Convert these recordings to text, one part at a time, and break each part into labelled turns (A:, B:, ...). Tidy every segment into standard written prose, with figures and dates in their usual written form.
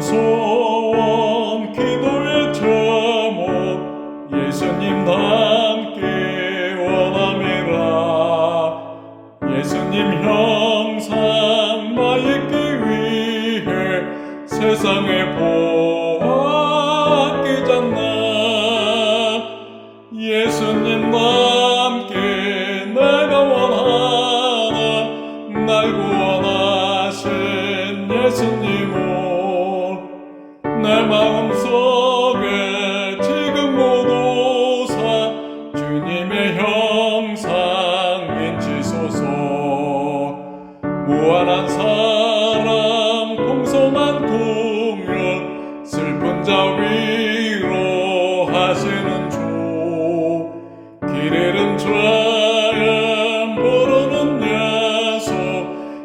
A: 소원 기도의 제목 예수님 닮기 원함이라. 예수님 형상 나있기 위해 세상에 보았기잖아. 예수님 닮기 내가 원하는 날 구원하신 예수님을 내 마음속에 지금 모두 사 주님의 형상 인치소서. 무한한 사랑 풍성한 공연 슬픈 자 위로하시는 주. 길 잃은 죄인 부르는 예수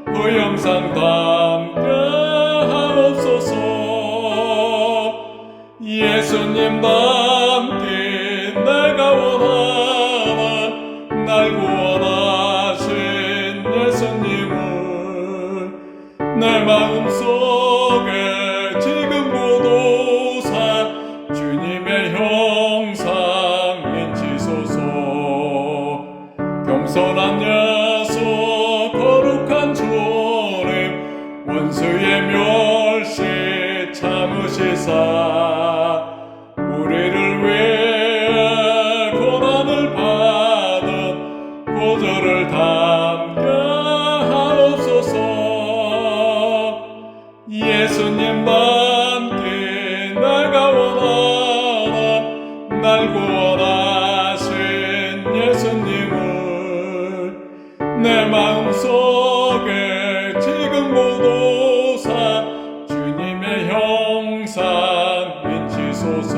A: 그 형상 담게 하옵소서. 예수님 닮기 내가 원하는 날 구원하신 예수님을 내 마음속에 지금 모두 사 주님의 형상 인치소서. 겸손한 예수 거룩한 주님 원수의 멸시 참으시사 우리를 위해 고난을 받은 고절을 담게 하옵소서. 예수님 닮기 내가 원하는 날 구원하신 예수님을 내 마음속에 지금 모두 사 주님의 형상 인치소서.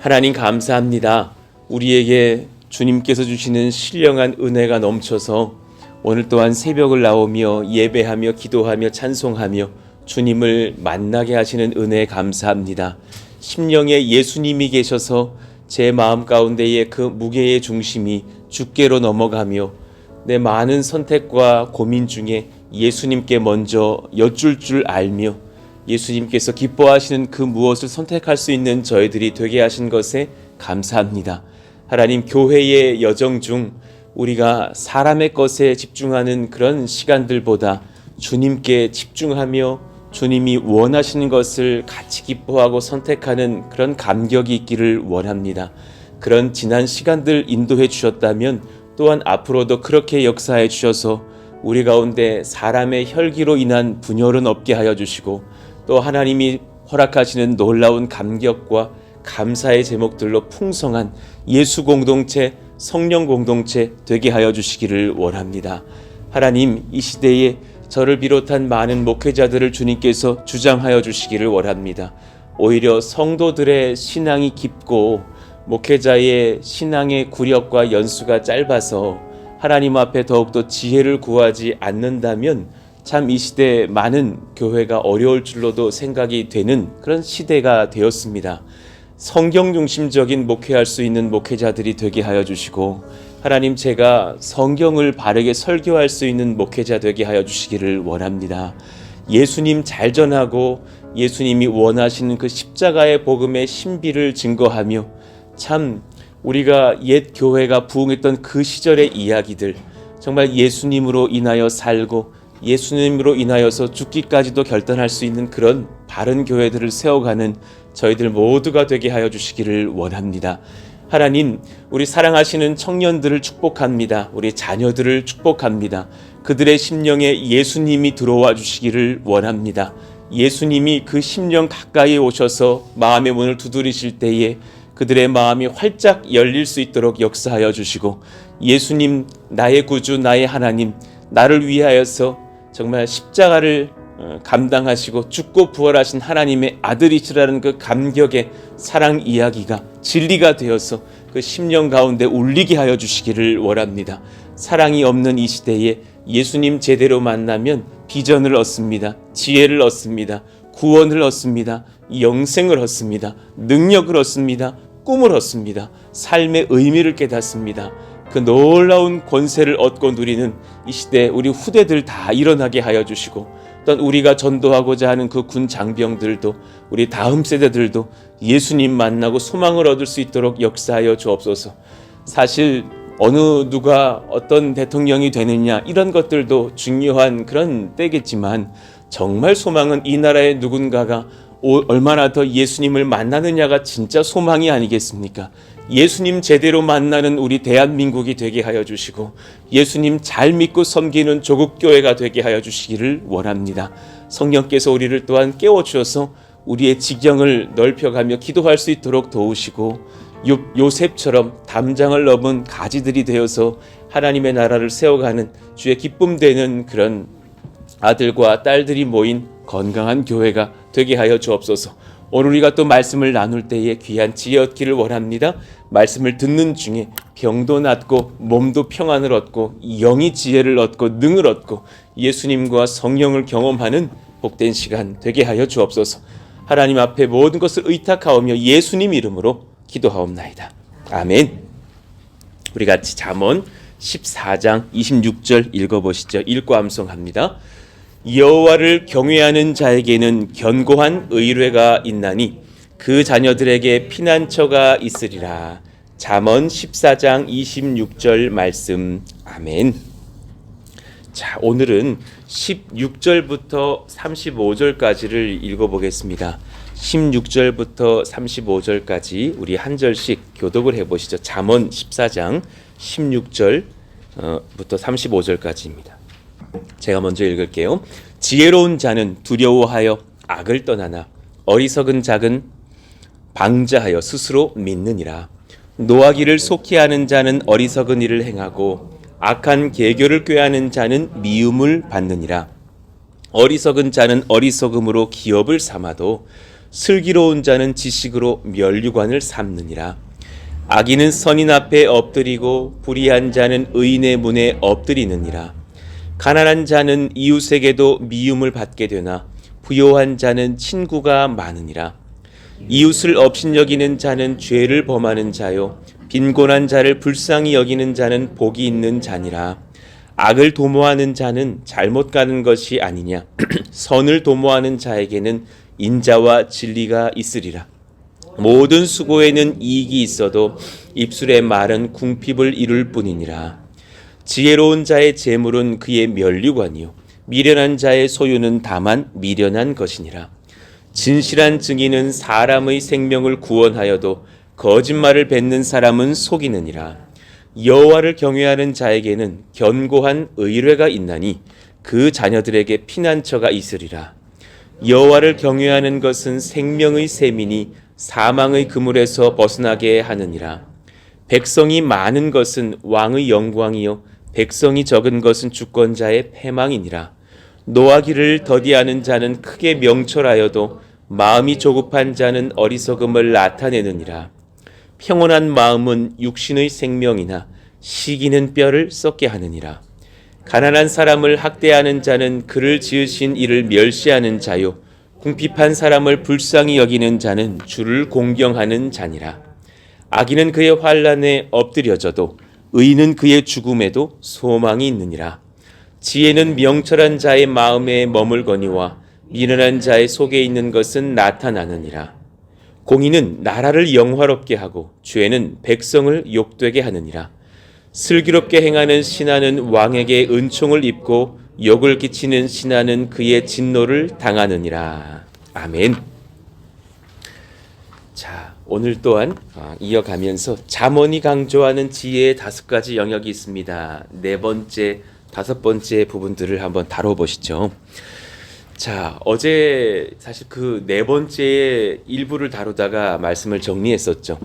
B: 하나님 감사합니다. 우리에게 주님께서 주시는 신령한 은혜가 넘쳐서 오늘 또한 새벽을 나오며 예배하며 기도하며 찬송하며 주님을 만나게 하시는 은혜에 감사합니다. 심령에 예수님이 계셔서 제 마음 가운데의 그 무게의 중심이 주께로 넘어가며 내 많은 선택과 고민 중에 예수님께 먼저 여쭐 줄 알며 예수님께서 기뻐하시는 그 무엇을 선택할 수 있는 저희들이 되게 하신 것에 감사합니다. 하나님, 교회의 여정 중 우리가 사람의 것에 집중하는 그런 시간들보다 주님께 집중하며 주님이 원하시는 것을 같이 기뻐하고 선택하는 그런 감격이 있기를 원합니다. 그런 지난 시간들 인도해 주셨다면 또한 앞으로도 그렇게 역사해 주셔서 우리 가운데 사람의 혈기로 인한 분열은 없게 하여 주시고 또 하나님이 허락하시는 놀라운 감격과 감사의 제목들로 풍성한 예수 공동체, 성령 공동체 되게 하여 주시기를 원합니다. 하나님, 이 시대에 저를 비롯한 많은 목회자들을 주님께서 주장하여 주시기를 원합니다. 오히려 성도들의 신앙이 깊고 목회자의 신앙의 구력과 연수가 짧아서 하나님 앞에 더욱더 지혜를 구하지 않는다면 참 이 시대에 많은 교회가 어려울 줄로도 생각이 되는 그런 시대가 되었습니다. 성경 중심적인 목회할 수 있는 목회자들이 되게 하여 주시고 하나님, 제가 성경을 바르게 설교할 수 있는 목회자 되게 하여 주시기를 원합니다. 예수님 잘 전하고 예수님이 원하시는 그 십자가의 복음의 신비를 증거하며 참 우리가 옛 교회가 부흥했던 그 시절의 이야기들, 정말 예수님으로 인하여 살고 예수님으로 인하여서 죽기까지도 결단할 수 있는 그런 바른 교회들을 세워가는 저희들 모두가 되게 하여 주시기를 원합니다. 하나님, 우리 사랑하시는 청년들을 축복합니다. 우리 자녀들을 축복합니다. 그들의 심령에 예수님이 들어와 주시기를 원합니다. 예수님이 그 심령 가까이에 오셔서 마음의 문을 두드리실 때에 그들의 마음이 활짝 열릴 수 있도록 역사하여 주시고 예수님, 나의 구주, 나의 하나님, 나를 위하여서 정말 십자가를 감당하시고 죽고 부활하신 하나님의 아들이시라는 그 감격의 사랑 이야기가 진리가 되어서 그 심령 가운데 울리게 하여 주시기를 원합니다. 사랑이 없는 이 시대에 예수님 제대로 만나면 비전을 얻습니다. 지혜를 얻습니다. 구원을 얻습니다. 영생을 얻습니다. 능력을 얻습니다. 꿈을 얻습니다. 삶의 의미를 깨닫습니다. 그 놀라운 권세를 얻고 누리는 이 시대 우리 후대들 다 일어나게 하여 주시고, 또한 우리가 전도하고자 하는 그 군 장병들도, 우리 다음 세대들도 예수님 만나고 소망을 얻을 수 있도록 역사하여 주옵소서. 사실 어느 누가 어떤 대통령이 되느냐 이런 것들도 중요한 그런 때겠지만, 정말 소망은 이 나라의 누군가가 얼마나 더 예수님을 만나느냐가 진짜 소망이 아니겠습니까? 예수님 제대로 만나는 우리 대한민국이 되게 하여 주시고, 예수님 잘 믿고 섬기는 조국교회가 되게 하여 주시기를 원합니다. 성령께서 우리를 또한 깨워주셔서 우리의 지경을 넓혀가며 기도할 수 있도록 도우시고, 요셉처럼 담장을 넘은 가지들이 되어서 하나님의 나라를 세워가는 주의 기쁨 되는 그런 아들과 딸들이 모인 건강한 교회가 되게 하여 주옵소서. 오늘 우리가 또 말씀을 나눌 때에 귀한 지혜 얻기를 원합니다. 말씀을 듣는 중에 병도 낫고 몸도 평안을 얻고 영이 지혜를 얻고 능을 얻고 예수님과 성령을 경험하는 복된 시간 되게 하여 주옵소서. 하나님 앞에 모든 것을 의탁하오며 예수님 이름으로 기도하옵나이다. 아멘. 우리 같이 잠언 14장 26절 읽어보시죠. 읽고 암송합니다. 여호와를 경외하는 자에게는 견고한 의뢰가 있나니 그 자녀들에게 피난처가 있으리라. 잠언 14장 26절 말씀. 아멘. 자, 오늘은 16절부터 35절까지를 읽어보겠습니다. 16절부터 35절까지 우리 한 절씩 교독을 해보시죠. 잠언 14장 16절부터 35절까지입니다. 제가 먼저 읽을게요. 지혜로운 자는 두려워하여 악을 떠나나 어리석은 자는 방자하여 스스로 믿느니라. 노하기를 속히 하는 자는 어리석은 일을 행하고 악한 계교를 꾀하는 자는 미움을 받느니라. 어리석은 자는 어리석음으로 기업을 삼아도 슬기로운 자는 지식으로 면류관을 삼느니라. 악인은 선인 앞에 엎드리고 불의한 자는 의인의 문에 엎드리느니라. 가난한 자는 이웃에게도 미움을 받게 되나 부요한 자는 친구가 많으니라. 이웃을 업신여기는 자는 죄를 범하는 자요 빈곤한 자를 불쌍히 여기는 자는 복이 있는 자니라. 악을 도모하는 자는 잘못 가는 것이 아니냐. 선을 도모하는 자에게는 인자와 진리가 있으리라. 모든 수고에는 이익이 있어도 입술의 말은 궁핍을 이룰 뿐이니라. 지혜로운 자의 재물은 그의 면류관이요 미련한 자의 소유는 다만 미련한 것이니라. 진실한 증인은 사람의 생명을 구원하여도 거짓말을 뱉는 사람은 속이느니라. 여호와를 경외하는 자에게는 견고한 의뢰가 있나니 그 자녀들에게 피난처가 있으리라. 여호와를 경외하는 것은 생명의 셈이니 사망의 그물에서 벗어나게 하느니라. 백성이 많은 것은 왕의 영광이요 백성이 적은 것은 주권자의 패망이니라. 노하기를 더디하는 자는 크게 명철하여도 마음이 조급한 자는 어리석음을 나타내느니라. 평온한 마음은 육신의 생명이나 시기는 뼈를 썩게 하느니라. 가난한 사람을 학대하는 자는 그를 지으신 이를 멸시하는 자요 궁핍한 사람을 불쌍히 여기는 자는 주를 공경하는 자니라. 악인은 그의 환난에 엎드려져도 의인은 그의 죽음에도 소망이 있느니라. 지혜는 명철한 자의 마음에 머물거니와 미련한 자의 속에 있는 것은 나타나느니라. 공의는 나라를 영화롭게 하고 죄는 백성을 욕되게 하느니라. 슬기롭게 행하는 신하는 왕에게 은총을 입고 욕을 끼치는 신하는 그의 진노를 당하느니라. 아멘. 자, 오늘 또한 이어가면서 잠언이 강조하는 지혜의 5가지 영역이 있습니다. 4번째, 5번째 부분들을 한번 다뤄보시죠. 자, 어제 사실 그 4번째의 일부를 다루다가 말씀을 정리했었죠.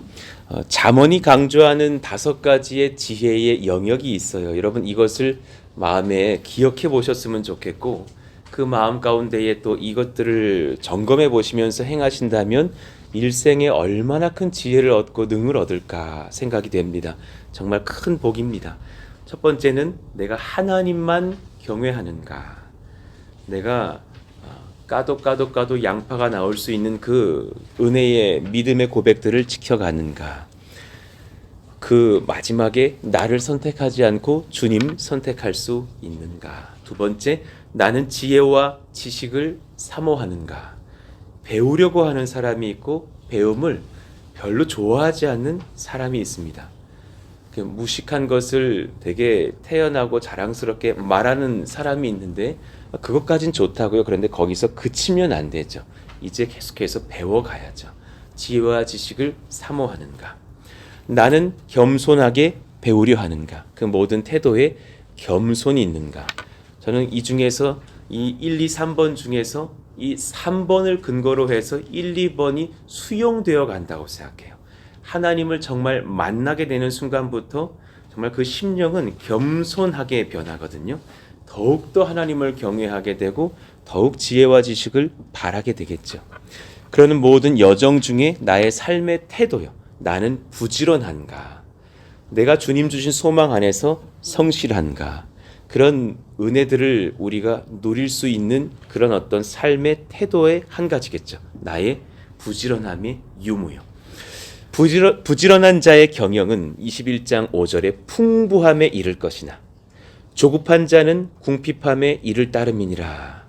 B: 잠언이 강조하는 5가지의 지혜의 영역이 있어요. 여러분 이것을 마음에 기억해 보셨으면 좋겠고, 그 마음 가운데에 또 이것들을 점검해 보시면서 행하신다면 일생에 얼마나 큰 지혜를 얻고 능을 얻을까 생각이 됩니다. 정말 큰 복입니다. 첫 번째는 내가 하나님만 경외하는가. 내가 까도 양파가 나올 수 있는 그 은혜의 믿음의 고백들을 지켜가는가. 그 마지막에 나를 선택하지 않고 주님 선택할 수 있는가? 두 번째, 나는 지혜와 지식을 사모하는가? 배우려고 하는 사람이 있고 배움을 별로 좋아하지 않는 사람이 있습니다. 무식한 것을 되게 태연하고 자랑스럽게 말하는 사람이 있는데 그것까진 좋다고요. 그런데 거기서 그치면 안 되죠. 이제 계속해서 배워가야죠. 지혜와 지식을 사모하는가? 나는 겸손하게 배우려 하는가? 그 모든 태도에 겸손이 있는가? 저는 이 중에서 이 1, 2, 3번 중에서 이 3번을 근거로 해서 1, 2번이 수용되어 간다고 생각해요. 하나님을 정말 만나게 되는 순간부터 정말 그 심령은 겸손하게 변하거든요. 더욱더 하나님을 경외하게 되고 더욱 지혜와 지식을 바라게 되겠죠. 그러는 모든 여정 중에 나의 삶의 태도요. 나는 부지런한가? 내가 주님 주신 소망 안에서 성실한가? 그런 은혜들을 우리가 누릴 수 있는 그런 어떤 삶의 태도의 한 가지겠죠. 나의 부지런함의 유무요. 부지런한 자의 경영은 21장 5절에 풍부함에 이를 것이나 조급한 자는 궁핍함에 이를 따름이니라.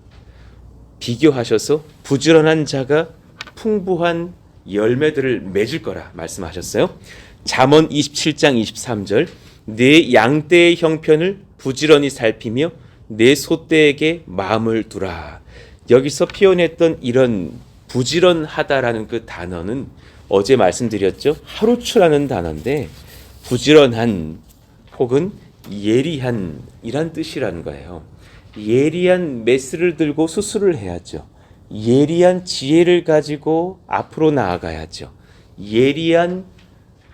B: 비교하셔서 부지런한 자가 풍부한 열매들을 맺을 거라 말씀하셨어요. 잠언 27장 23절 내 양떼의 형편을 부지런히 살피며 내 소떼에게 마음을 두라. 여기서 표현했던 이런 부지런하다라는 그 단어는 어제 말씀드렸죠. 하루추라는 단어인데 부지런한 혹은 예리한 이란 뜻이라는 거예요. 예리한 메스를 들고 수술을 해야죠. 예리한 지혜를 가지고 앞으로 나아가야죠. 예리한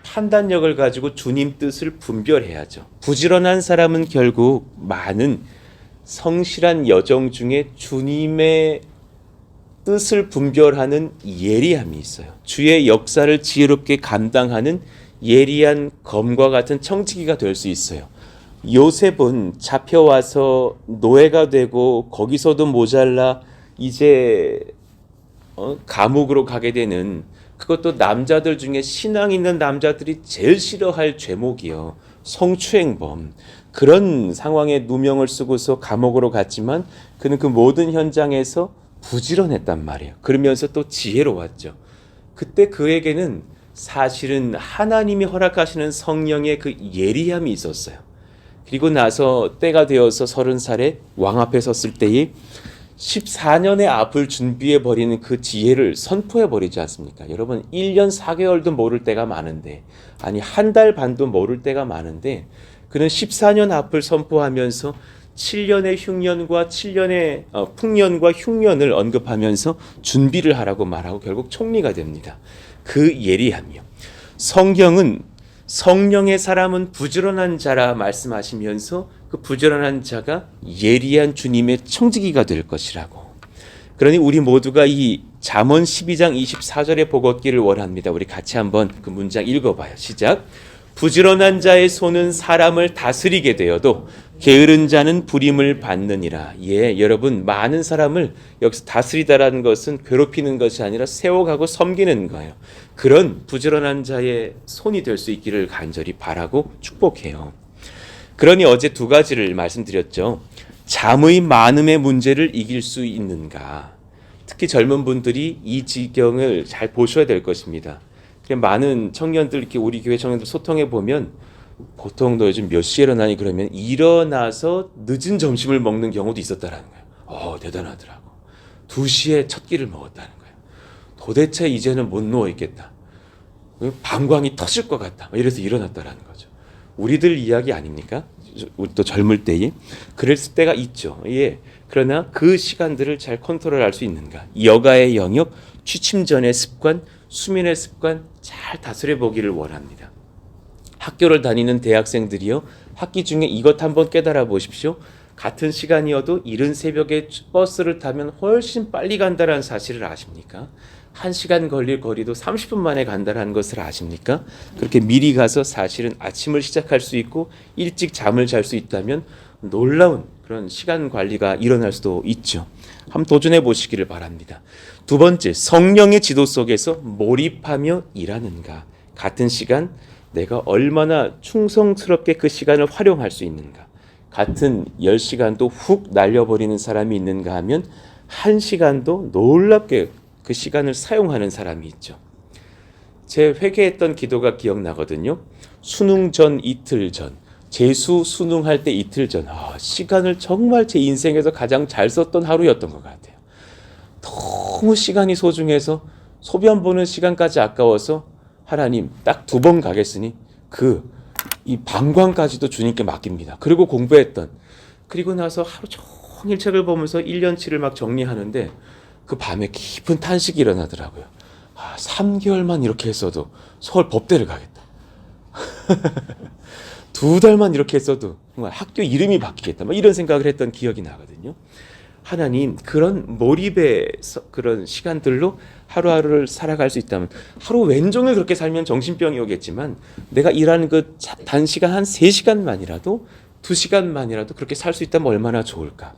B: 판단력을 가지고 주님 뜻을 분별해야죠. 부지런한 사람은 결국 많은 성실한 여정 중에 주님의 뜻을 분별하는 예리함이 있어요. 주의 역사를 지혜롭게 감당하는 예리한 검과 같은 청지기가 될 수 있어요. 요셉은 잡혀와서 노예가 되고 거기서도 모자라 이제 감옥으로 가게 되는 그것도 남자들 중에 신앙 있는 남자들이 제일 싫어할 죄목이요. 성추행범. 그런 상황에 누명을 쓰고서 감옥으로 갔지만 그는 그 모든 현장에서 부지런했단 말이에요. 그러면서 또 지혜로웠죠. 그때 그에게는 사실은 하나님이 허락하시는 성령의 그 예리함이 있었어요. 그리고 나서 때가 되어서 30살에 왕 앞에 섰을 때에 14년의 앞을 준비해 버리는 그 지혜를 선포해 버리지 않습니까? 여러분 1년 4개월도 모를 때가 많은데 아니 한 달 반도 모를 때가 많은데 그는 14년 앞을 선포하면서 7년의 흉년과 7년의 풍년과 흉년을 언급하면서 준비를 하라고 말하고 결국 총리가 됩니다. 그 예리함이요. 성경은 성령의 사람은 부지런한 자라 말씀하시면서 그 부지런한 자가 예리한 주님의 청지기가 될 것이라고. 그러니 우리 모두가 이 잠언 12장 24절의 복 얻기를 원합니다. 우리 같이 한번 그 문장 읽어봐요. 시작. 부지런한 자의 손은 사람을 다스리게 되어도 게으른 자는 부림을 받느니라. 예, 여러분 많은 사람을 여기서 다스리다라는 것은 괴롭히는 것이 아니라 세워가고 섬기는 거예요. 그런 부지런한 자의 손이 될 수 있기를 간절히 바라고 축복해요. 그러니 어제 두 가지를 말씀드렸죠. 잠의 많음의 문제를 이길 수 있는가. 특히 젊은 분들이 이 지경을 잘 보셔야 될 것입니다. 많은 청년들 이렇게 우리 교회 청년들 소통해 보면 보통 너 요즘 몇 시에 일어나니 그러면 일어나서 늦은 점심을 먹는 경우도 있었다라는 거예요. 대단하더라고. 2시에 첫 끼를 먹었다는 거예요. 도대체 이제는 못 누워 있겠다. 방광이 터질 것 같다. 이래서 일어났다라는 거죠. 우리들 이야기 아닙니까? 우리 또 젊을 때에 그랬을 때가 있죠. 예. 그러나 그 시간들을 잘 컨트롤할 수 있는가? 여가의 영역, 취침 전의 습관, 수면의 습관 잘 다스려 보기를 원합니다. 학교를 다니는 대학생들이요. 학기 중에 이것 한번 깨달아 보십시오. 같은 시간이어도 이른 새벽에 버스를 타면 훨씬 빨리 간다는 사실을 아십니까? 1시간 걸릴 거리도 30분 만에 간다는 것을 아십니까? 그렇게 미리 가서 사실은 아침을 시작할 수 있고 일찍 잠을 잘 수 있다면 놀라운 그런 시간 관리가 일어날 수도 있죠. 한번 도전해 보시기를 바랍니다. 두 번째, 성령의 지도 속에서 몰입하며 일하는가. 같은 시간 내가 얼마나 충성스럽게 그 시간을 활용할 수 있는가. 같은 10시간도 훅 날려버리는 사람이 있는가 하면 1시간도 놀랍게 그 시간을 사용하는 사람이 있죠. 제 회개했던 기도가 기억나거든요. 수능 전 이틀 전, 재수 수능할 때 이틀 전, 시간을 정말 제 인생에서 가장 잘 썼던 하루였던 것 같아요. 너무 시간이 소중해서 소변 보는 시간까지 아까워서 하나님 딱 2번 가겠으니 이 방광까지도 주님께 맡깁니다. 그리고 공부했던, 그리고 나서 하루 종일 책을 보면서 1년치를 막 정리하는데 그 밤에 깊은 탄식이 일어나더라고요. 3개월만 이렇게 했어도 서울 법대를 가겠다. 2달만 이렇게 했어도 정말 학교 이름이 바뀌겠다. 이런 생각을 했던 기억이 나거든요. 하나님, 그런 몰입의 그런 시간들로 하루하루를 살아갈 수 있다면, 하루 왼종일 그렇게 살면 정신병이 오겠지만 내가 일하는 그 단시간 한 3시간만이라도 2시간만이라도 그렇게 살 수 있다면 얼마나 좋을까.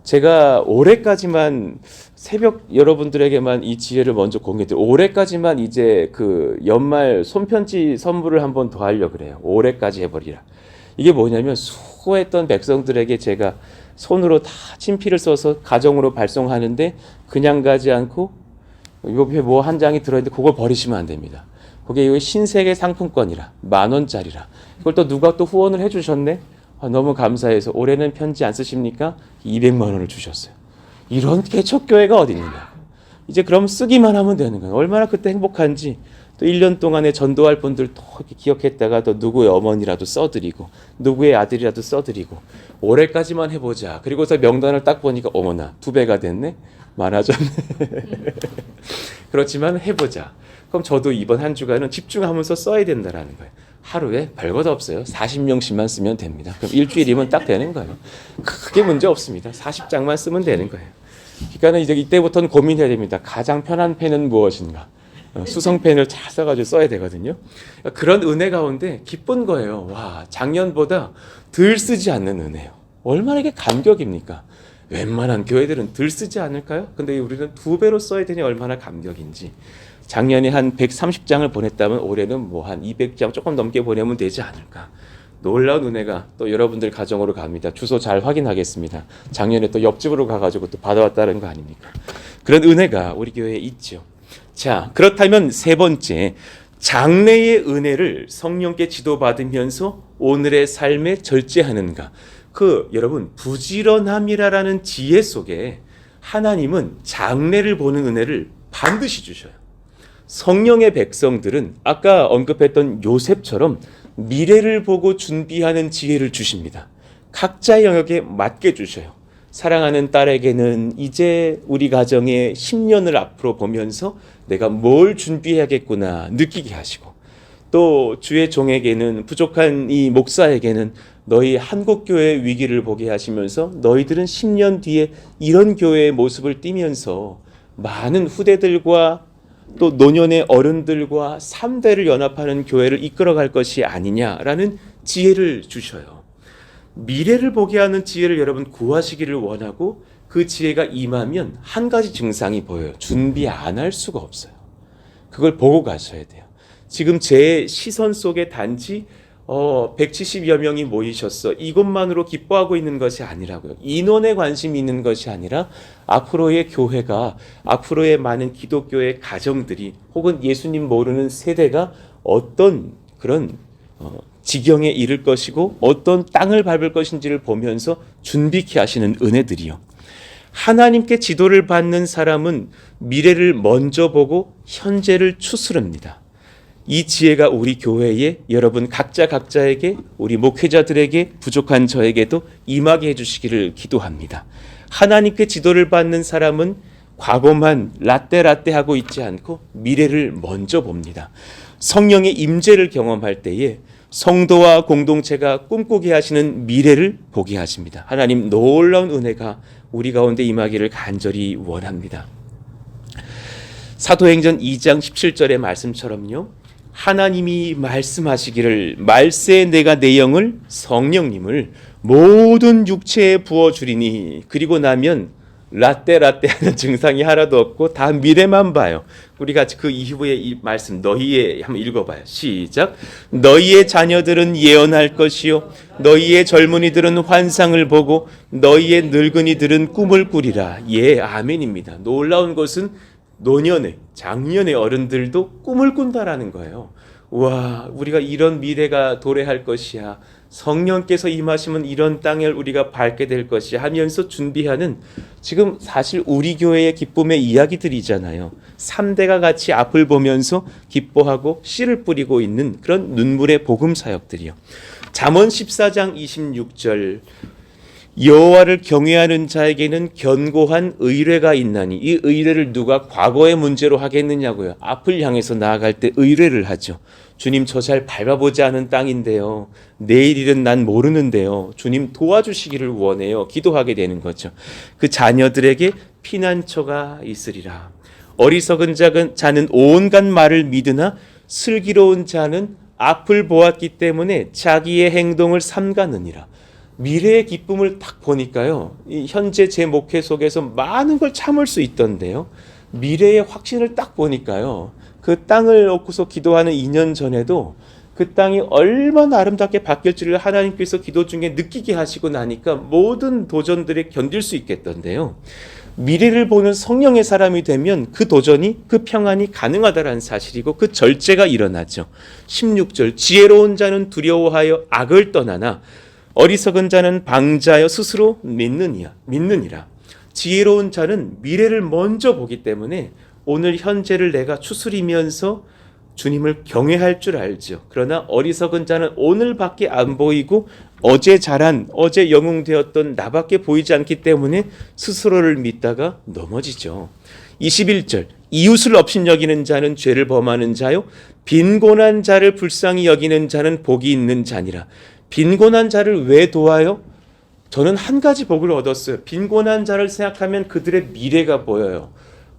B: 제가 올해까지만 새벽 여러분들에게만 이 지혜를 먼저 공개드려요. 올해까지만 이제 그 연말 손편지 선물을 한 번 더 하려고 그래요. 올해까지 해버리라. 이게 뭐냐면 수고했던 백성들에게 제가 손으로 다 친필을 써서 가정으로 발송하는데 그냥 가지 않고 옆에 뭐 한 장이 들어있는데 그걸 버리시면 안 됩니다. 그게 신세계 상품권이라 10,000원짜리라. 그걸 또 누가 또 후원을 해주셨네. 너무 감사해서 올해는 편지 안 쓰십니까? 200만 원을 주셨어요. 이런 개척교회가 어디 있느냐. 이제 그럼 쓰기만 하면 되는 거예요. 얼마나 그때 행복한지. 또 1년 동안에 전도할 분들 또 이렇게 기억했다가 또 누구의 어머니라도 써드리고 누구의 아들이라도 써드리고 올해까지만 해보자. 그리고서 명단을 딱 보니까 어머나 2배가 됐네. 많아졌네. 그렇지만 해보자. 그럼 저도 이번 한 주간은 집중하면서 써야 된다라는 거예요. 하루에 별것 없어요. 40명씩만 쓰면 됩니다. 그럼 일주일이면 딱 되는 거예요. 크게 문제 없습니다. 40장만 쓰면 되는 거예요. 그러니까 이제 이때부터는 고민해야 됩니다. 가장 편한 펜은 무엇인가? 수성펜을 잘 써가지고 써야 되거든요. 그런 은혜 가운데 기쁜 거예요. 와, 작년보다 덜 쓰지 않는 은혜요. 얼마나 이게 감격입니까? 웬만한 교회들은 덜 쓰지 않을까요? 근데 우리는 2배로 써야 되니 얼마나 감격인지. 작년에 한 130장을 보냈다면 올해는 뭐 한 200장 조금 넘게 보내면 되지 않을까. 놀라운 은혜가 또 여러분들 가정으로 갑니다. 주소 잘 확인하겠습니다. 작년에 또 옆집으로 가가지고 또 받아왔다는 거 아닙니까? 그런 은혜가 우리 교회에 있죠. 자, 그렇다면 3번째, 장래의 은혜를 성령께 지도받으면서 오늘의 삶에 절제하는가. 여러분, 부지런함이라는 지혜 속에 하나님은 장래를 보는 은혜를 반드시 주셔요. 성령의 백성들은 아까 언급했던 요셉처럼 미래를 보고 준비하는 지혜를 주십니다. 각자의 영역에 맞게 주셔요. 사랑하는 딸에게는 이제 우리 가정에 10년을 앞으로 보면서 내가 뭘 준비해야겠구나 느끼게 하시고, 또 주의 종에게는, 부족한 이 목사에게는 너희 한국교회의 위기를 보게 하시면서 너희들은 10년 뒤에 이런 교회의 모습을 띠면서 많은 후대들과 또 노년의 어른들과 3대를 연합하는 교회를 이끌어갈 것이 아니냐라는 지혜를 주셔요. 미래를 보게 하는 지혜를 여러분 구하시기를 원하고, 그 지혜가 임하면 한 가지 증상이 보여요. 준비 안 할 수가 없어요. 그걸 보고 가셔야 돼요. 지금 제 시선 속에 단지 170여 명이 모이셨어. 이것만으로 기뻐하고 있는 것이 아니라고요. 인원에 관심이 있는 것이 아니라 앞으로의 교회가, 앞으로의 많은 기독교의 가정들이 혹은 예수님 모르는 세대가 어떤 그런 지경에 이를 것이고 어떤 땅을 밟을 것인지를 보면서 준비케 하시는 은혜들이요. 하나님께 지도를 받는 사람은 미래를 먼저 보고 현재를 추스릅니다. 이 지혜가 우리 교회에, 여러분 각자에게, 우리 목회자들에게, 부족한 저에게도 임하게 해주시기를 기도합니다. 하나님께 지도를 받는 사람은 과거만 라떼 하고 있지 않고 미래를 먼저 봅니다. 성령의 임재를 경험할 때에 성도와 공동체가 꿈꾸게 하시는 미래를 보게 하십니다. 하나님, 놀라운 은혜가 우리 가운데 임하기를 간절히 원합니다. 사도행전 2장 17절의 말씀처럼요, 하나님이 말씀하시기를 말세 내가 내 영을, 성령님을 모든 육체에 부어주리니, 그리고 나면 라떼 하는 증상이 하나도 없고 다 미래만 봐요. 우리 같이 그 이후의 이 말씀 너희의 한번 읽어봐요. 시작. 너희의 자녀들은 예언할 것이요 너희의 젊은이들은 환상을 보고 너희의 늙은이들은 꿈을 꾸리라. 예, 아멘입니다. 놀라운 것은 노년의 장년의 어른들도 꿈을 꾼다라는 거예요. 와, 우리가 이런 미래가 도래할 것이야. 성령께서 임하시면 이런 땅을 우리가 밟게 될 것이야 하면서 준비하는 지금 사실 우리 교회의 기쁨의 이야기들이잖아요. 3대가 같이 앞을 보면서 기뻐하고 씨를 뿌리고 있는 그런 눈물의 복음 사역들이요. 잠언 14장 26절 여호와를 경외하는 자에게는 견고한 의뢰가 있나니 이 의뢰를 누가 과거의 문제로 하겠느냐고요. 앞을 향해서 나아갈 때 의뢰를 하죠. 주님 저 잘 밟아보지 않은 땅인데요. 내일 일은 난 모르는데요. 주님 도와주시기를 원해요. 기도하게 되는 거죠. 그 자녀들에게 피난처가 있으리라. 어리석은 자는 온갖 말을 믿으나 슬기로운 자는 앞을 보았기 때문에 자기의 행동을 삼가느니라. 미래의 기쁨을 딱 보니까요. 이 현재 제 목회 속에서 많은 걸 참을 수 있던데요. 미래의 확신을 딱 보니까요. 그 땅을 놓고서 기도하는 2년 전에도 그 땅이 얼마나 아름답게 바뀔지를 하나님께서 기도 중에 느끼게 하시고 나니까 모든 도전들에 견딜 수 있겠던데요. 미래를 보는 성령의 사람이 되면 그 도전이 그 평안이 가능하다라는 사실이고 그 절제가 일어나죠. 16절 지혜로운 자는 두려워하여 악을 떠나나 어리석은 자는 방자여 스스로 믿느니라. 지혜로운 자는 미래를 먼저 보기 때문에 오늘 현재를 내가 추스리면서 주님을 경외할 줄 알죠. 그러나 어리석은 자는 오늘밖에 안 보이고 어제 영웅되었던 나밖에 보이지 않기 때문에 스스로를 믿다가 넘어지죠. 21절 이웃을 업신여기는 자는 죄를 범하는 자요 빈곤한 자를 불쌍히 여기는 자는 복이 있는 자니라. 빈곤한 자를 왜 도와요? 저는 한 가지 복을 얻었어요. 빈곤한 자를 생각하면 그들의 미래가 보여요.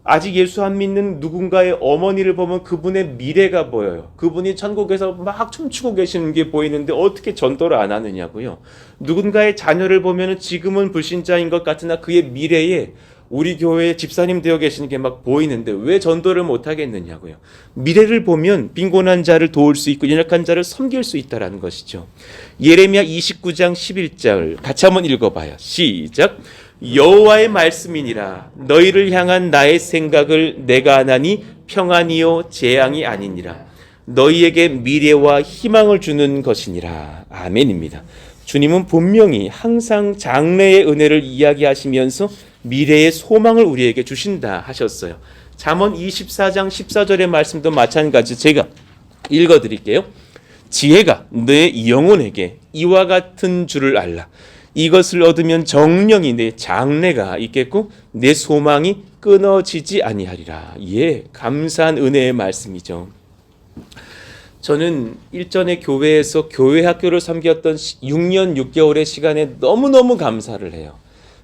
B: 아직 예수 안 믿는 누군가의 어머니를 보면 그분의 미래가 보여요. 그분이 천국에서 막 춤추고 계시는 게 보이는데 어떻게 전도를 안 하느냐고요. 누군가의 자녀를 보면 지금은 불신자인 것 같으나 그의 미래에 우리 교회에 집사님 되어 계시는 게 막 보이는데 왜 전도를 못 하겠느냐고요. 미래를 보면 빈곤한 자를 도울 수 있고 연약한 자를 섬길 수 있다라는 것이죠. 예레미야 29장 11절 같이 한번 읽어봐요. 시작. 여호와의 말씀이니라 너희를 향한 나의 생각을 내가 아나니 평안이요 재앙이 아니니라. 너희에게 미래와 희망을 주는 것이니라. 아멘입니다. 주님은 분명히 항상 장래의 은혜를 이야기하시면서 미래의 소망을 우리에게 주신다 하셨어요. 잠언 24장 14절의 말씀도 마찬가지 제가 읽어드릴게요. 지혜가 내 영혼에게 이와 같은 줄을 알라. 이것을 얻으면 정령이 내 장래가 있겠고 내 소망이 끊어지지 아니하리라. 예, 감사한 은혜의 말씀이죠. 저는 일전에 교회에서 교회 학교를 섬겼던 6년 6개월의 시간에 너무너무 감사를 해요.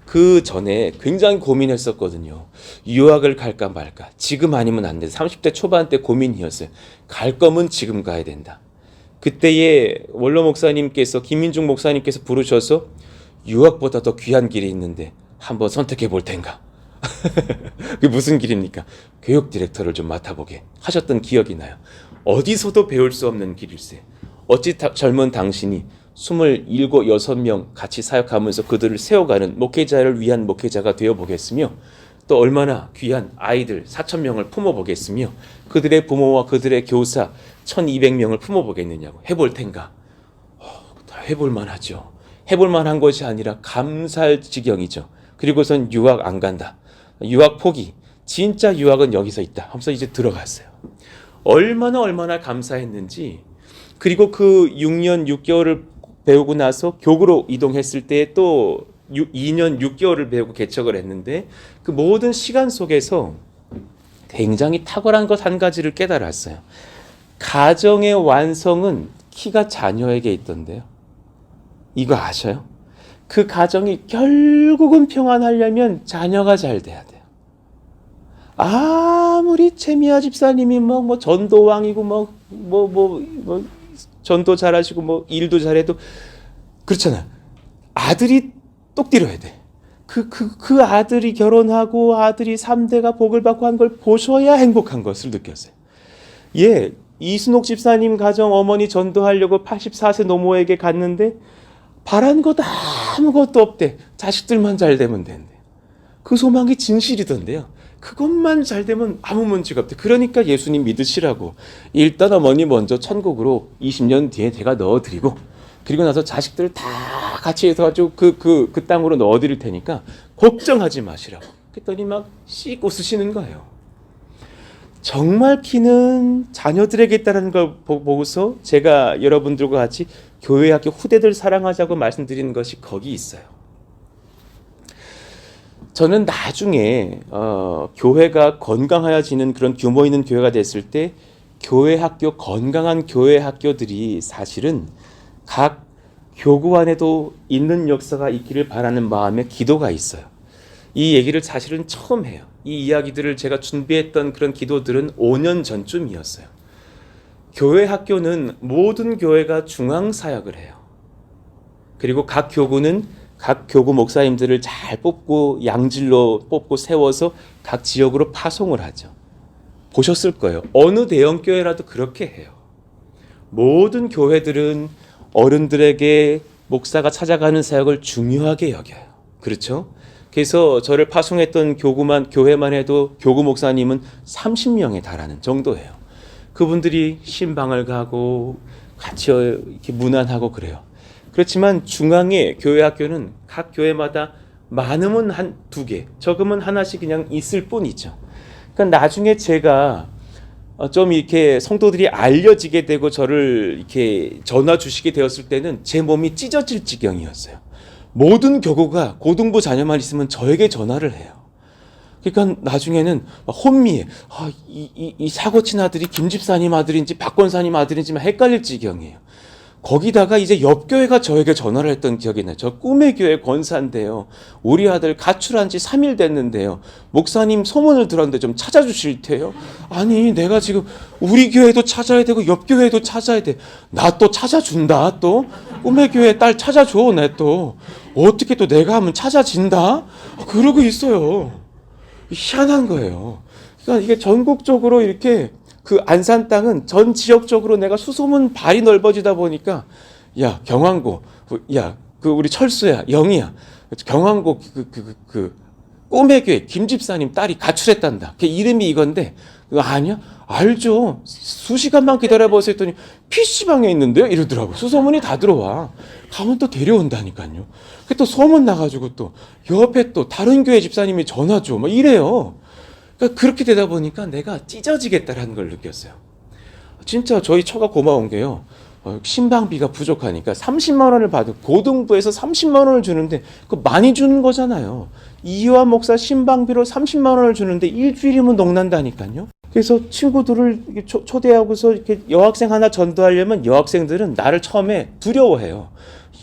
B: 그 전에 굉장히 고민했었거든요. 유학을 갈까 말까. 지금 아니면 안 돼. 30대 초반 때 고민이었어요. 갈 거면 지금 가야 된다. 그때에 원로 목사님께서 김민중 목사님께서 부르셔서 유학보다 더 귀한 길이 있는데 한번 선택해 볼 텐가. 그게 무슨 길입니까? 교육 디렉터를 좀 맡아보게 하셨던 기억이 나요. 어디서도 배울 수 없는 길일세. 어찌 젊은 당신이 27, 6명 같이 사역하면서 그들을 세워가는 목회자를 위한 목회자가 되어보겠으며 또 얼마나 귀한 아이들 4,000명을 품어보겠으며 그들의 부모와 그들의 교사 1,200명을 품어보겠느냐고. 해볼 텐가? 다 해볼 만하죠. 해볼 만한 것이 아니라 감사할 지경이죠. 그리고선 유학 안 간다. 유학 포기. 진짜 유학은 여기서 있다 하면서 이제 들어갔어요. 얼마나 감사했는지. 그리고 그 6년 6개월을 배우고 나서 교구로 이동했을 때 또 2년 6개월을 배우고 개척을 했는데 그 모든 시간 속에서 굉장히 탁월한 것 한 가지를 깨달았어요. 가정의 완성은 키가 자녀에게 있던데요. 이거 아셔요? 그 가정이 결국은 평안하려면 자녀가 잘 돼야 돼요. 아무리 최미아 집사님이 뭐 전도왕이고 전도 잘하시고 일도 잘해도 그렇잖아요. 아들이 똑 뛰어야 돼. 그 아들이 결혼하고 아들이 3대가 복을 받고 한 걸 보셔야 행복한 것을 느꼈어요. 예, 이순옥 집사님 가정 어머니 전도하려고 84세 노모에게 갔는데 바란 것 아무것도 없대. 자식들만 잘 되면 된대. 그 소망이 진실이던데요. 그것만 잘 되면 아무 문제가 없대. 그러니까 예수님 믿으시라고. 일단 어머니 먼저 천국으로 20년 뒤에 제가 넣어드리고, 그리고 나서 자식들 다 같이 해서 가지고 그 땅으로 넣어드릴 테니까 걱정하지 마시라고. 그랬더니 막 씩 웃으시는 거예요. 정말 피는 자녀들에게 있다는 걸 보고서 제가 여러분들과 같이 교회 학교 후대들 사랑하자고 말씀드리는 것이 거기 있어요. 저는 나중에 교회가 건강해지는 그런 규모 있는 교회가 됐을 때 교회 학교, 건강한 교회 학교들이 사실은 각 교구 안에도 있는 역사가 있기를 바라는 마음에 기도가 있어요. 이 얘기를 사실은 처음 해요. 이 이야기들을 제가 준비했던 그런 기도들은 5년 전쯤이었어요. 교회 학교는 모든 교회가 중앙사역을 해요. 그리고 각 교구는 각 교구 목사님들을 잘 뽑고 양질로 뽑고 세워서 각 지역으로 파송을 하죠. 보셨을 거예요. 어느 대형교회라도 그렇게 해요. 모든 교회들은 어른들에게 목사가 찾아가는 사역을 중요하게 여겨요. 그렇죠? 그래서 저를 파송했던 교회만 해도 교구 목사님은 30명에 달하는 정도예요. 그분들이 신방을 가고 같이 이렇게 문안하고 그래요. 그렇지만 중앙의 교회 학교는 각 교회마다 많으면 한 2개, 적으면 하나씩 그냥 있을 뿐이죠. 그러니까 나중에 제가 좀 이렇게 성도들이 알려지게 되고 저를 이렇게 전화 주시게 되었을 때는 제 몸이 찢어질 지경이었어요. 모든 교구가 고등부 자녀만 있으면 저에게 전화를 해요. 그러니까 나중에는 혼미해. 이 사고친 아들이 김 집사님 아들인지 박 권사님 아들인지 헷갈릴 지경이에요. 거기다가 이제 옆 교회가 저에게 전화를 했던 기억이 나요. 저 꿈의 교회 권사인데요. 우리 아들 가출한 지 3일 됐는데요. 목사님 소문을 들었는데 좀 찾아주실 테요. 아니 내가 지금 우리 교회도 찾아야 되고 옆 교회도 찾아야 돼. 나 또 찾아준다 또. 꿈의 교회 딸 찾아줘 내 또. 어떻게 또 내가 하면 찾아진다? 그러고 있어요. 희한한 거예요. 그러니까 이게 전국적으로 이렇게 그 안산 땅은 전 지역적으로 내가 수소문 발이 넓어지다 보니까 야 경왕고 야 그 우리 철수야 영희야 경왕고 그 꿈의 교회 김 집사님 딸이 가출했단다. 그 이름이 이건데 아니야? 알죠. 수시간만 기다려보세요 했더니 PC방에 있는데요? 이러더라고. 수소문이 다 들어와. 가면 또 데려온다니까요. 또 소문 나가지고 또 옆에 또 다른 교회 집사님이 전화 줘. 막 이래요. 그러니까 그렇게 되다 보니까 내가 찢어지겠다라는 걸 느꼈어요. 진짜 저희 처가 고마운 게요. 신방비가 부족하니까 30만 원을 받은 고등부에서 30만 원을 주는데 그 많이 주는 거잖아요. 이화 목사 신방비로 30만 원을 주는데 일주일이면 농난다니까요. 그래서 친구들을 초대하고서 이렇게 여학생 하나 전도하려면 여학생들은 나를 처음에 두려워해요.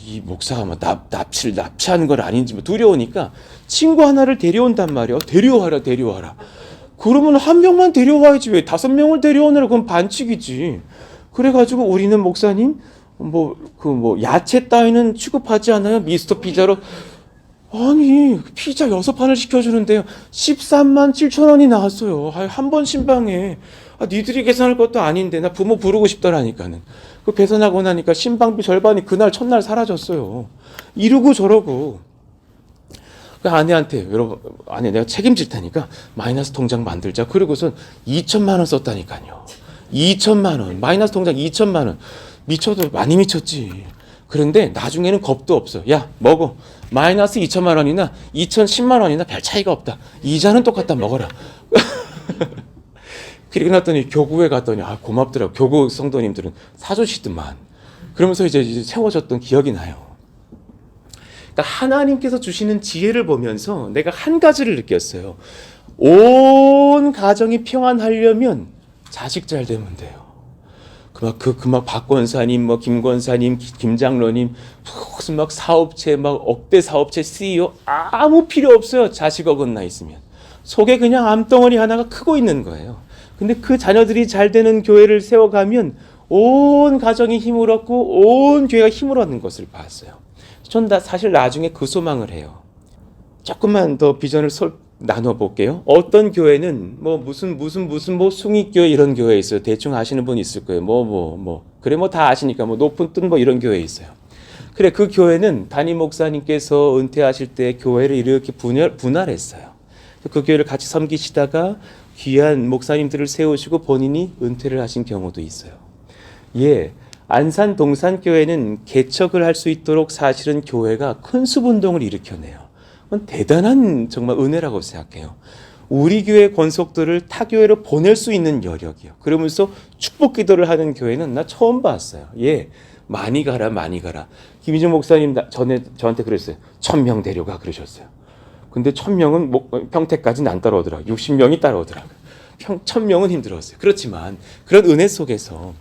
B: 이 목사가 뭐 납치하는 건 아닌지 뭐 두려우니까 친구 하나를 데려온단 말이에요. 데려와라. 그러면 한 명만 데려와야지 왜 5명을 데려오느라 그건 반칙이지. 그래가지고 우리는 목사님 야채 따위는 취급하지 않아요? 미스터 피자로. 아니 피자 6판을 시켜주는데요 13만 7천 원이 나왔어요. 한 번 신방에. 니들이 계산할 것도 아닌데 나 부모 부르고 싶더라니까는. 그 계산하고 나니까 신방비 절반이 그날 첫날 사라졌어요. 이러고 저러고. 그 아내한테 여러분 아내 내가 책임질 테니까 마이너스 통장 만들자. 그러고선 2천만 원 썼다니까요. 2천만 원 마이너스 통장 2천만 원. 미쳐도 많이 미쳤지. 그런데 나중에는 겁도 없어. 야 먹어. 마이너스 2천만 원이나 2,010만 원이나 별 차이가 없다. 이자는 똑같다 먹어라. 그리고 났더니 교구에 갔더니 고맙더라고. 교구 성도님들은 사주시더만. 그러면서 이제 세워졌던 기억이 나요. 그러니까 하나님께서 주시는 지혜를 보면서 내가 한 가지를 느꼈어요. 온 가정이 평안하려면 자식 잘 되면 돼요. 막 박권사님, 김권사님, 김장로님, 무슨 막 사업체, 막 억대 사업체 CEO 아무 필요 없어요. 자식 어긋나 있으면. 속에 그냥 암덩어리 하나가 크고 있는 거예요. 근데 그 자녀들이 잘 되는 교회를 세워가면 온 가정이 힘을 얻고 온 교회가 힘을 얻는 것을 봤어요. 전 사실 나중에 그 소망을 해요. 조금만 더 비전을 나눠 볼게요. 어떤 교회는 뭐 무슨 뭐 숭익교회 이런 교회 있어요. 대충 아시는 분 있을 거예요. 그래 뭐 다 아시니까 뭐 높은 뜻 뭐 이런 교회 있어요. 그래 그 교회는 담임 목사님께서 은퇴하실 때 교회를 이렇게 분할했어요. 그 교회를 같이 섬기시다가 귀한 목사님들을 세우시고 본인이 은퇴를 하신 경우도 있어요. 예, 안산 동산교회는 개척을 할 수 있도록 사실은 교회가 큰 수분동을 일으켜내요. 그건 대단한 정말 은혜라고 생각해요. 우리 교회 권속들을 타 교회로 보낼 수 있는 여력이요. 그러면서 축복 기도를 하는 교회는 나 처음 봤어요. 예, 많이 가라 많이 가라. 김희정 목사님 전에 저한테 그랬어요. 1000명 데려가 그러셨어요. 근데 1000명은 평택까지는 안 따라오더라고요. 60명이 따라오더라고요. 1000명은 힘들었어요. 그렇지만 그런 은혜 속에서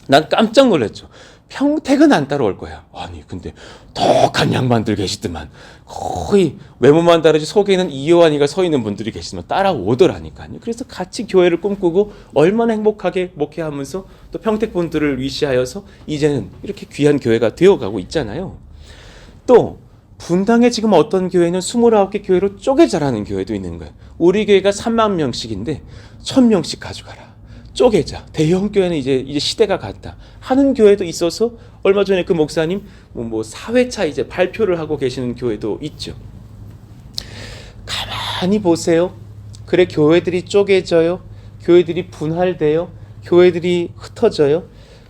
B: 난 깜짝 놀랐죠. 평택은 안 따라올 거야. 아니 근데 독한 양반들 계시더만 거의 외모만 다르지 속에는 이요한이가 서 있는 분들이 계시지만 따라오더라니까요. 그래서 같이 교회를 꿈꾸고 얼마나 행복하게 목회하면서 또 평택 분들을 위시하여서 이제는 이렇게 귀한 교회가 되어가고 있잖아요. 또 분당에 지금 어떤 교회는 29개 교회로 쪼개자라는 교회도 있는 거예요. 우리 교회가 3만 명씩인데 1000명씩 가져가라. 쪼개자. 대형 교회는 이제 시대가 갔다 하는 교회도 있어서 얼마 전에 그 목사님 뭐 4회차 이제 발표를 하고 계시는 교회도 있죠. 가만히 보세요. 그래 교회들이 쪼개져요. 교회들이 분할돼요. 교회들이 흩어져요.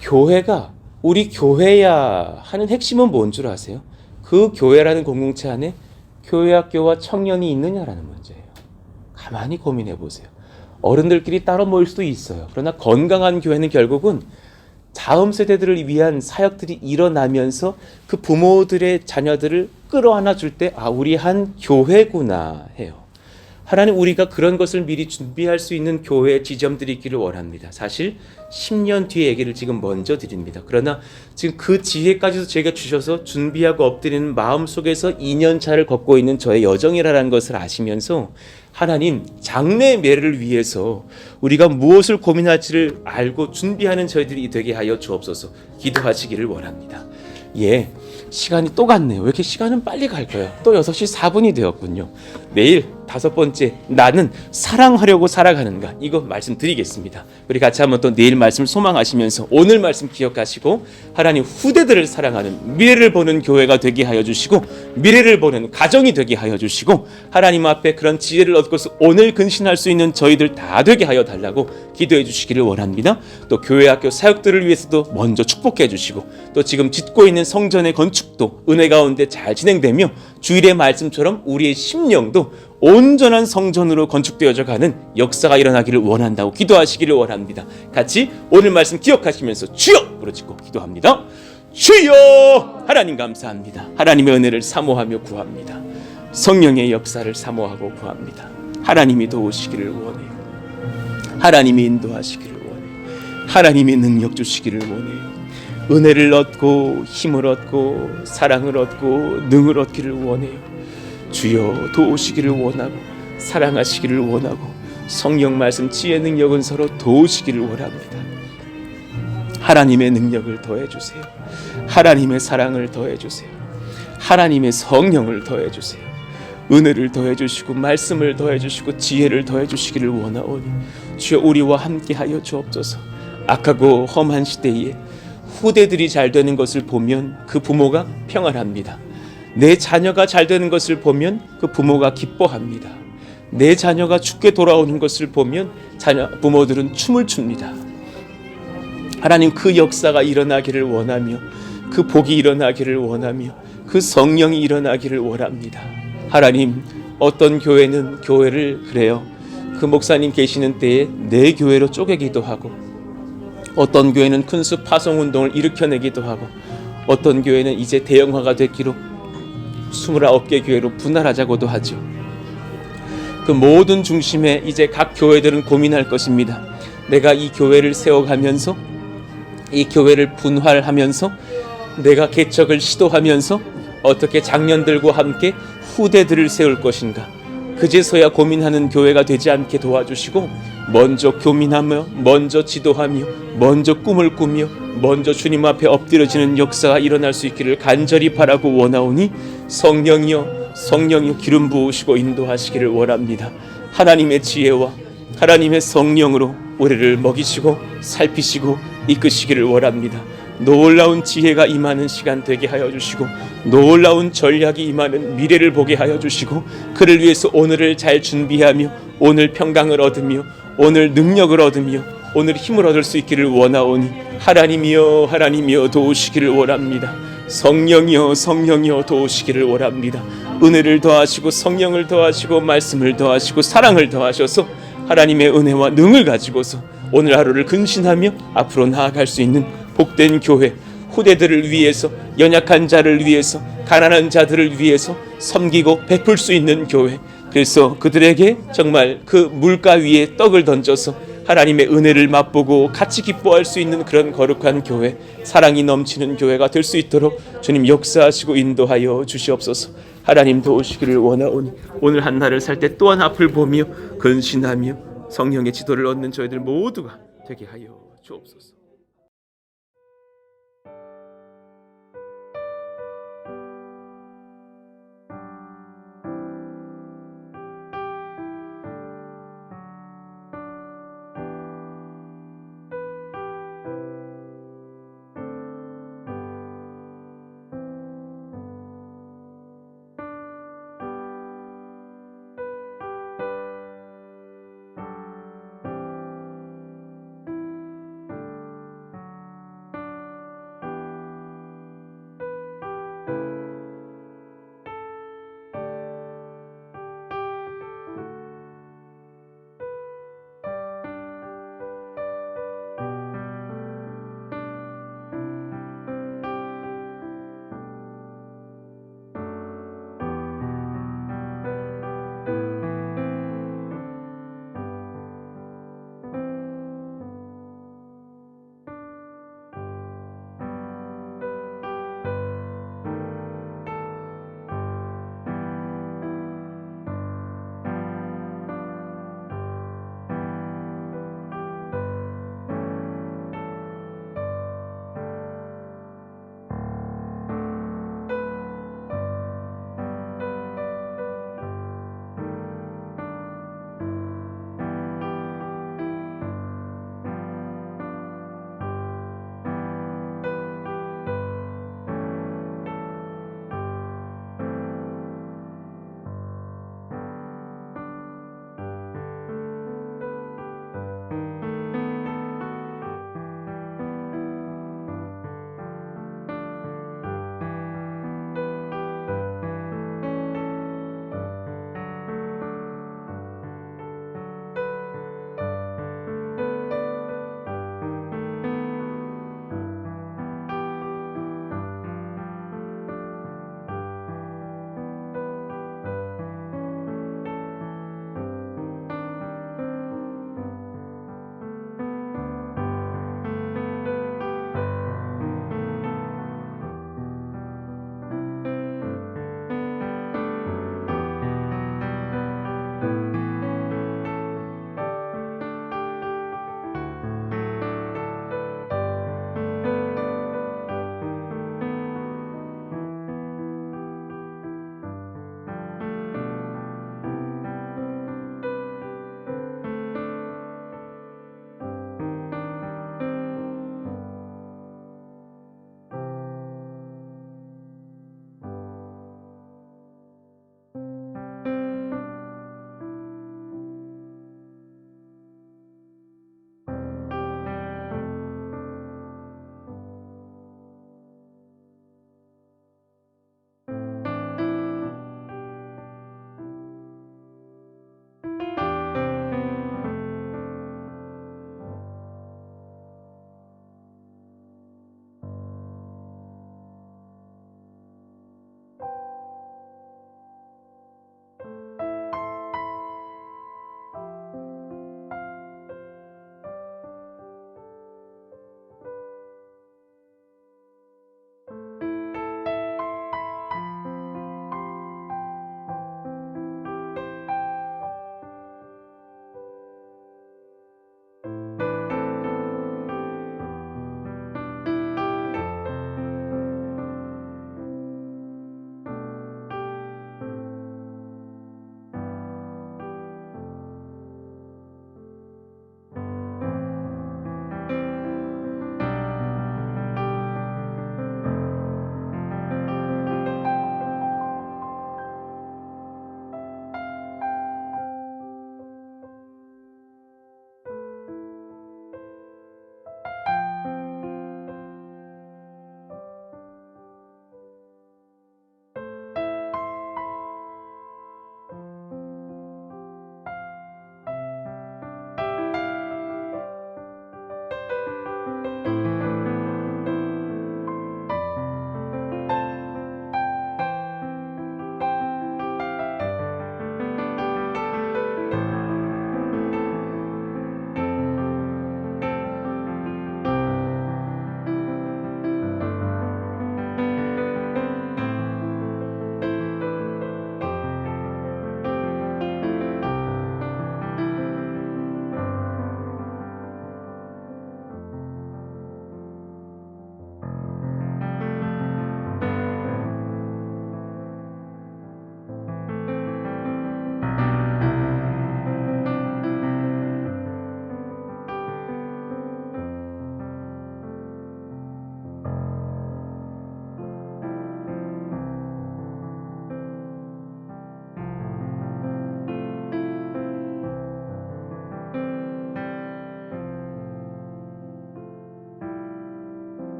B: 교회가 우리 교회야 하는 핵심은 뭔 줄 아세요? 그 교회라는 공동체 안에 교회학교와 청년이 있느냐라는 문제예요. 가만히 고민해 보세요. 어른들끼리 따로 모일 수도 있어요. 그러나 건강한 교회는 결국은 다음 세대들을 위한 사역들이 일어나면서 그 부모들의 자녀들을 끌어안아 줄 때 우리 한 교회구나 해요. 하나님 우리가 그런 것을 미리 준비할 수 있는 교회의 지점들이 있기를 원합니다. 사실 10년 뒤의 얘기를 지금 먼저 드립니다. 그러나 지금 그 지혜까지도 제가 주셔서 준비하고 엎드리는 마음속에서 2년 차를 걷고 있는 저의 여정이라는 것을 아시면서 하나님 장래의 미래를 위해서 우리가 무엇을 고민할지를 알고 준비하는 저희들이 되게 하여 주옵소서. 기도하시기를 원합니다. 예, 시간이 또 갔네요. 왜 이렇게 시간은 빨리 갈까요? 또 6시 4분이 되었군요. 내일 5번째 나는 사랑하려고 살아가는가 이거 말씀드리겠습니다. 우리 같이 한번 또 내일 말씀 소망하시면서 오늘 말씀 기억하시고 하나님 후대들을 사랑하는 미래를 보는 교회가 되게 하여 주시고 미래를 보는 가정이 되게 하여 주시고 하나님 앞에 그런 지혜를 얻고서 오늘 근신할 수 있는 저희들 다 되게 하여 달라고 기도해 주시기를 원합니다. 또 교회 학교 사역들을 위해서도 먼저 축복해 주시고 또 지금 짓고 있는 성전의 건축도 은혜 가운데 잘 진행되며 주일의 말씀처럼 우리의 심령도 온전한 성전으로 건축되어져 가는 역사가 일어나기를 원한다고 기도하시기를 원합니다. 같이 오늘 말씀 기억하시면서 주여 부르짖고 기도합니다. 주여! 하나님 감사합니다. 하나님의 은혜를 사모하며 구합니다. 성령의 역사를 사모하고 구합니다. 하나님이 도우시기를 원해요. 하나님이 인도하시기를 원해요. 하나님이 능력 주시기를 원해요. 은혜를 얻고 힘을 얻고 사랑을 얻고 능을 얻기를 원해요. 주여 도우시기를 원하고 사랑하시기를 원하고 성령 말씀 지혜 능력은 서로 도우시기를 원합니다. 하나님의 능력을 더해주세요. 하나님의 사랑을 더해주세요. 하나님의 성령을 더해주세요. 은혜를 더해주시고 말씀을 더해주시고 지혜를 더해주시기를 원하오니 주여 우리와 함께하여 주옵소서. 악하고 험한 시대에 후대들이 잘 되는 것을 보면 그 부모가 평안합니다. 내 자녀가 잘 되는 것을 보면 그 부모가 기뻐합니다. 내 자녀가 죽게 돌아오는 것을 보면 부모들은 춤을 춥니다. 하나님 그 역사가 일어나기를 원하며 그 복이 일어나기를 원하며 그 성령이 일어나기를 원합니다. 하나님 어떤 교회는 교회를 그래요. 그 목사님 계시는 때에 내 교회로 쪼개기도 하고 어떤 교회는 큰수 파송운동을 일으켜내기도 하고 어떤 교회는 이제 대형화가 됐기로 29개 교회로 분할하자고도 하죠. 그 모든 중심에 이제 각 교회들은 고민할 것입니다. 내가 이 교회를 세워가면서 이 교회를 분할하면서 내가 개척을 시도하면서 어떻게 장년들과 함께 후대들을 세울 것인가. 그제서야 고민하는 교회가 되지 않게 도와주시고 먼저 고민하며 먼저 지도하며 먼저 꿈을 꾸며 먼저 주님 앞에 엎드려지는 역사가 일어날 수 있기를 간절히 바라고 원하오니 성령이여 기름 부으시고 인도하시기를 원합니다. 하나님의 지혜와 하나님의 성령으로 우리를 먹이시고 살피시고 이끄시기를 원합니다. 놀라운 지혜가 임하는 시간 되게 하여 주시고 놀라운 전략이 임하는 미래를 보게 하여 주시고 그를 위해서 오늘을 잘 준비하며 오늘 평강을 얻으며 오늘 능력을 얻으며 오늘 힘을 얻을 수 있기를 원하오니 하나님이여 도우시기를 원합니다. 성령이여 도우시기를 원합니다. 은혜를 더하시고 성령을 더하시고 말씀을 더하시고 사랑을 더하셔서 하나님의 은혜와 능을 가지고서 오늘 하루를 근신하며 앞으로 나아갈 수 있는 복된 교회, 후대들을 위해서, 연약한 자를 위해서, 가난한 자들을 위해서 섬기고 베풀 수 있는 교회, 그래서 그들에게 정말 그 물가 위에 떡을 던져서 하나님의 은혜를 맛보고 같이 기뻐할 수 있는 그런 거룩한 교회, 사랑이 넘치는 교회가 될 수 있도록 주님 역사하시고 인도하여 주시옵소서. 하나님 도우시기를 원하오니 오늘 한 날을 살 때 또한 앞을 보며 근신하며 성령의 지도를 얻는 저희들 모두가 되게 하여 주옵소서.